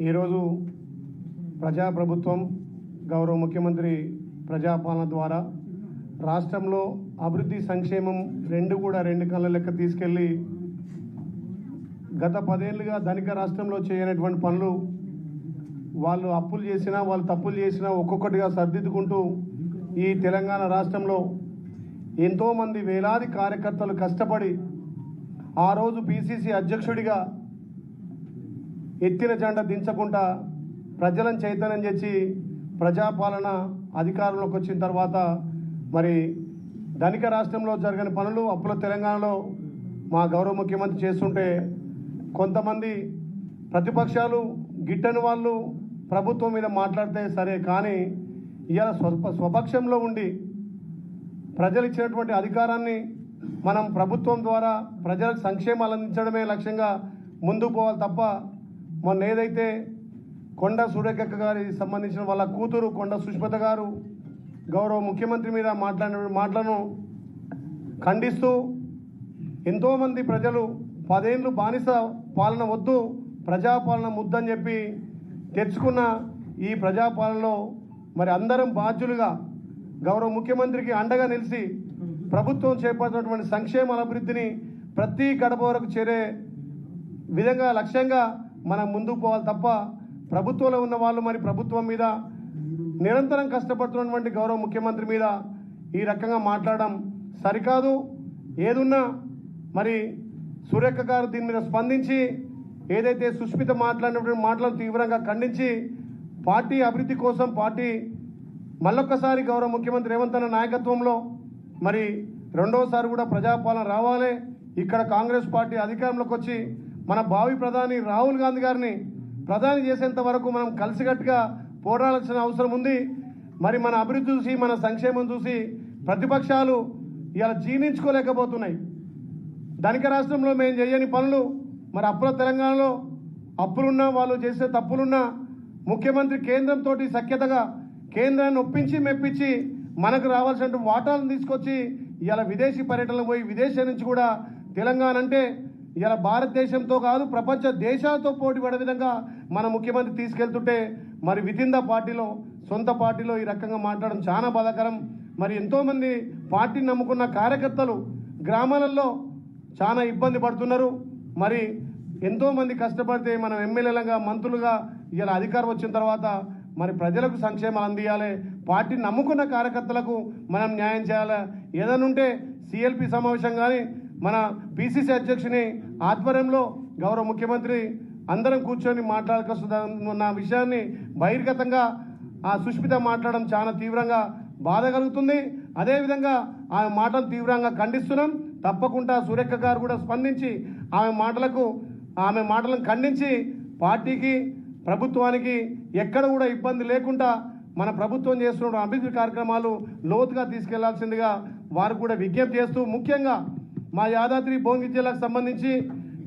ఈరోజు ప్రజాప్రభుత్వం గౌరవ ముఖ్యమంత్రి ప్రజాపాలన ద్వారా రాష్ట్రంలో అభివృద్ధి సంక్షేమం రెండు కళ్ళ లెక్క తీసుకెళ్ళి గత 10 ఏళ్ళుగా ధనిక రాష్ట్రంలో చేయనటువంటి పనులు వాళ్ళు అప్పులు చేసినా వాళ్ళు తప్పులు చేసినా ఒక్కొక్కటిగా సర్దిద్దుకుంటూ ఈ తెలంగాణ రాష్ట్రంలో ఎంతోమంది వేలాది కార్యకర్తలు కష్టపడి ఆ రోజు పిసిసి అధ్యక్షుడిగా ఎత్తిన జెండా దించకుండా ప్రజలను చైతన్యం చేసి ప్రజాపాలన అధికారంలోకి వచ్చిన తర్వాత మరి ధనిక రాష్ట్రంలో జరిగిన పనులు అప్పుల తెలంగాణలో మా గౌరవ ముఖ్యమంత్రి చేస్తుంటే కొంతమంది ప్రతిపక్షాలు గిట్టని వాళ్ళు ప్రభుత్వం మీద మాట్లాడితే సరే, కానీ ఇవాళ స్వపక్షంలో ఉండి ప్రజలు ఇచ్చినటువంటి అధికారాన్ని మనం ప్రభుత్వం ద్వారా ప్రజలకు సంక్షేమాలు అందించడమే లక్ష్యంగా ముందుకు పోవాలి తప్ప మొన్న ఏదైతే కొండ సురేఖ గారి సంబంధించిన వాళ్ళ కూతురు కొండ సుష్మిత గారు గౌరవ ముఖ్యమంత్రి మీద మాట్లాడిన మాటలను ఖండిస్తూ ఎంతోమంది ప్రజలు 10 ఏళ్ళు బానిస పాలన వద్దు ప్రజాపాలన ముద్దని చెప్పి తెచ్చుకున్న ఈ ప్రజాపాలనలో మరి అందరం బాధ్యులుగా గౌరవ ముఖ్యమంత్రికి అండగా నిలిచి ప్రభుత్వం చేపట్టినటువంటి సంక్షేమ అభివృద్ధిని ప్రతి గడప వరకు చేరే విధంగా లక్ష్యంగా మనం ముందుకు పోవాలి తప్ప ప్రభుత్వంలో ఉన్న వాళ్ళు మరి ప్రభుత్వం మీద నిరంతరం కష్టపడుతున్నటువంటి గౌరవ ముఖ్యమంత్రి మీద ఈ రకంగా మాట్లాడడం సరికాదు. ఏదున్నా మరి సురేఖ గారు దీని మీద స్పందించి ఏదైతే సుష్మిత మాట్లాడినటువంటి మాటలను తీవ్రంగా ఖండించి పార్టీ అభివృద్ధి కోసం పార్టీ మళ్ళొక్కసారి గౌరవ ముఖ్యమంత్రి రేవంత్ అన్న నాయకత్వంలో మరి రెండోసారి కూడా ప్రజాపాలన రావాలి. ఇక్కడ కాంగ్రెస్ పార్టీ అధికారంలోకి వచ్చి మన భావి ప్రధాని రాహుల్ గాంధీ గారిని ప్రధాని చేసేంత వరకు మనం కలిసికట్టుగా పోరాడాల్సిన అవసరం ఉంది. మరి మన అభివృద్ధి చూసి మన సంక్షేమం చూసి ప్రతిపక్షాలు ఇలా జీర్ణించుకోలేకపోతున్నాయి. ధనిక రాష్ట్రంలో మేము చేయని పనులు మరి అప్పుల తెలంగాణలో అప్పులున్నా వాళ్ళు చేసే తప్పులున్నా ముఖ్యమంత్రి కేంద్రంతో సఖ్యతగా కేంద్రాన్ని ఒప్పించి మెప్పించి మనకు రావాల్సిన వాటాలను తీసుకొచ్చి ఇలా విదేశీ పర్యటనలు పోయి విదేశాల నుంచి కూడా తెలంగాణ అంటే ఇలా భారతదేశంతో కాదు ప్రపంచ దేశాలతో పోటీ పడే విధంగా మన ముఖ్యమంత్రి తీసుకెళ్తుంటే మరి వితిన్ ద పార్టీలో సొంత పార్టీలో ఈ రకంగా మాట్లాడడం చాలా బాధాకరం. మరి ఎంతోమంది పార్టీని నమ్ముకున్న కార్యకర్తలు గ్రామాలలో చాలా ఇబ్బంది పడుతున్నారు. మరి ఎంతోమంది కష్టపడితే మనం ఎమ్మెల్యేలుగా మంత్రులుగా ఇలా అధికారం వచ్చిన తర్వాత మరి ప్రజలకు సంక్షేమాలు అందియాలి, పార్టీని నమ్ముకున్న కార్యకర్తలకు మనం న్యాయం చేయాలి. ఏదైనా ఉంటే సిఎల్పి సమావేశం కానీ మన పిసిసి అధ్యక్షుని ఆధ్వర్యంలో గౌరవ ముఖ్యమంత్రి అందరం కూర్చొని మాట్లాడుకున్న విషయాన్ని బహిర్గతంగా ఆ సుష్మిత మాట్లాడడం చాలా తీవ్రంగా బాధ కలుగుతుంది. అదేవిధంగా ఆమె మాటలు తీవ్రంగా ఖండిస్తున్నాం. తప్పకుండా సురేఖ గారు కూడా స్పందించి ఆమె మాటలను ఖండించి పార్టీకి ప్రభుత్వానికి ఎక్కడ కూడా ఇబ్బంది లేకుండా మన ప్రభుత్వం చేస్తున్న అభివృద్ధి కార్యక్రమాలు లోతుగా తీసుకెళ్లాల్సిందిగా వారు కూడా విజ్ఞప్తి చేస్తూ ముఖ్యంగా మా యాదాద్రి భువనగిరి జిల్లాకు సంబంధించి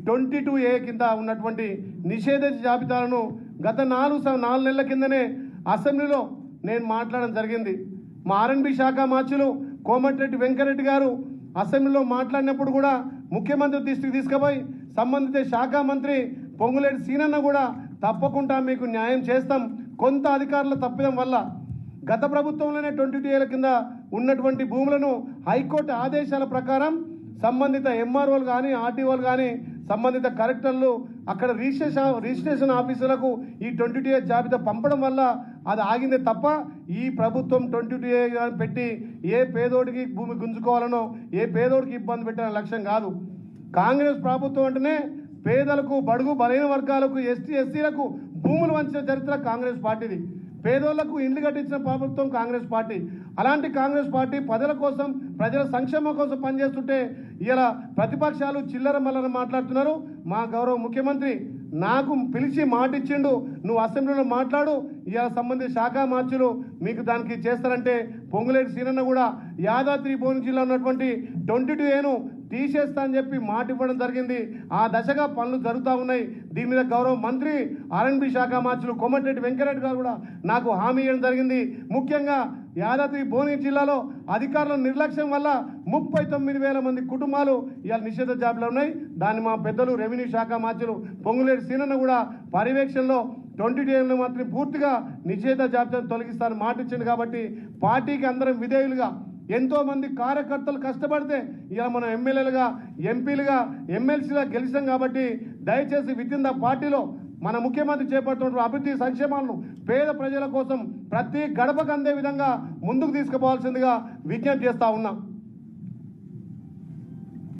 22A కింద ఉన్నటువంటి నిషేధిత జాబితాలను గత 4 నెలల కిందనే అసెంబ్లీలో నేను మాట్లాడడం జరిగింది. మా ఆర్ఎండ్బి శాఖ మార్చులు కోమటిరెడ్డి వెంకరెడ్డి గారు అసెంబ్లీలో మాట్లాడినప్పుడు కూడా ముఖ్యమంత్రి దృష్టికి తీసుకుపోయి సంబంధిత శాఖ మంత్రి పొంగులేటి సీనన్న కూడా తప్పకుండా మీకు న్యాయం చేస్తాం, కొంత అధికారుల తప్పిదం వల్ల గత ప్రభుత్వంలోనే 22A కింద ఉన్నటువంటి భూములను హైకోర్టు ఆదేశాల ప్రకారం సంబంధిత ఎంఆర్ఓలు కానీ ఆర్టీఓలు కానీ సంబంధిత కలెక్టర్లు అక్కడ రిజిస్ట్రేషన్ ఆఫీసులకు ఈ 22A జాబితా పంపడం వల్ల అది ఆగిందే తప్ప ఈ ప్రభుత్వం 22A పెట్టి ఏ పేదోడికి భూమి గుంజుకోవాలనో ఏ పేదోడికి ఇబ్బంది పెట్టిన లక్ష్యం కాదు. కాంగ్రెస్ ప్రభుత్వం అంటేనే పేదలకు బడుగు బలైన వర్గాలకు ఎస్టీ ఎస్సీలకు భూములు వంచిన చరిత్ర కాంగ్రెస్ పార్టీది. పేదోళ్లకు ఇండ్లు కట్టించిన ప్రభుత్వం కాంగ్రెస్ పార్టీ. అలాంటి కాంగ్రెస్ పార్టీ ప్రజల కోసం ప్రజల సంక్షేమం కోసం పనిచేస్తుంటే ఇలా ప్రతిపక్షాలు చిల్లర మల్లర మాట్లాడుతున్నారు. మా గౌరవ ముఖ్యమంత్రి నాకు పిలిచి మాట ఇచ్చిండు, నువ్వు అసెంబ్లీలో మాట్లాడు, ఇలా సంబంధిత శాఖ మార్చులు మీకు దానికి చేస్తారంటే పొంగులేటి సీనన్న కూడా యాదాద్రి భువనగిరి జిల్లా ఉన్నటువంటి 22Aను తీసేస్తా అని చెప్పి మాట ఇవ్వడం జరిగింది. ఆ దశగా పనులు జరుగుతూ ఉన్నాయి. దీని మీద గౌరవ మంత్రి ఆర్ఎండ్బి శాఖ మార్చులు కోమటిరెడ్డి వెంకరెడ్డి గారు కూడా నాకు హామీ ఇవ్వడం జరిగింది. ముఖ్యంగా యాదాద్రి భువనగిరి జిల్లాలో అధికారుల నిర్లక్ష్యం వల్ల 39,000 మంది కుటుంబాలు ఇవాళ నిషేధ జాబితాలో ఉన్నాయి. దాన్ని మా పెద్దలు రెవెన్యూ శాఖ మార్చులు పొంగులేటి సీనన్న కూడా పర్యవేక్షణలో 2010 మాత్రం పూర్తిగా నిషేధ జాబితాను తొలగిస్తారని మాట ఇచ్చింది కాబట్టి పార్టీకి అందరం విధేయులుగా ఎంతోమంది కార్యకర్తలు కష్టపడితే ఇలా మనం ఎమ్మెల్యేలుగా ఎంపీలుగా ఎమ్మెల్సీలుగా గెలిచాం కాబట్టి దయచేసి విత్ ఇన్ ద పార్టీలో మన ముఖ్యమంత్రి చేపడుతున్న అభివృద్ధి సంక్షేమాలను పేద ప్రజల కోసం ప్రతి గడపకు అందే విధంగా ముందుకు తీసుకుపోవాల్సిందిగా విజ్ఞప్తి చేస్తా ఉన్నా.